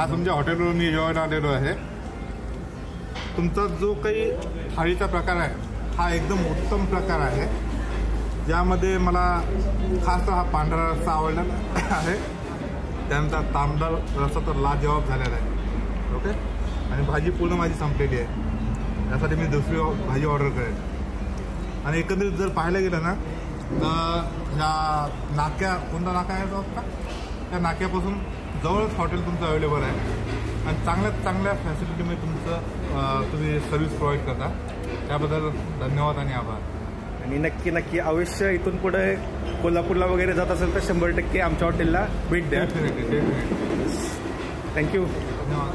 हा तुमच्या हॉटेलवर मी जेवायला आलेलो आहे. तुमचा जो काही थाळीचा प्रकार आहे हा एकदम उत्तम प्रकार आहे, ज्यामध्ये मला खास हा पांढरा रस्सा आवडलेला आहे. त्यानंतर तांबडा रस्सा तर लाजवाब झालेला आहे. ओके. आणि भाजी पूर्ण माझी संपलेली आहे, त्यासाठी मी दुसरी भाजी ऑर्डर करेन. आणि एकंदरीत जर पाहायला गेलं ना तर ह्या नाक्या, कोणता नाका आहे तो का, त्या नाक्यापासून जवळच हॉटेल तुमचं अवेलेबल आहे. आणि चांगल्यात चांगल्या फॅसिलिटीमध्ये तुम्ही सर्व्हिस प्रोव्हाइड करता. त्याबद्दल धन्यवाद आणि आभार. आणि नक्की अवश्य इथून पुढे कोल्हापूरला वगैरे जात असेल तर 100% आमच्या हॉटेलला भेट द्या. थँक्यू. थँक्यू. धन्यवाद.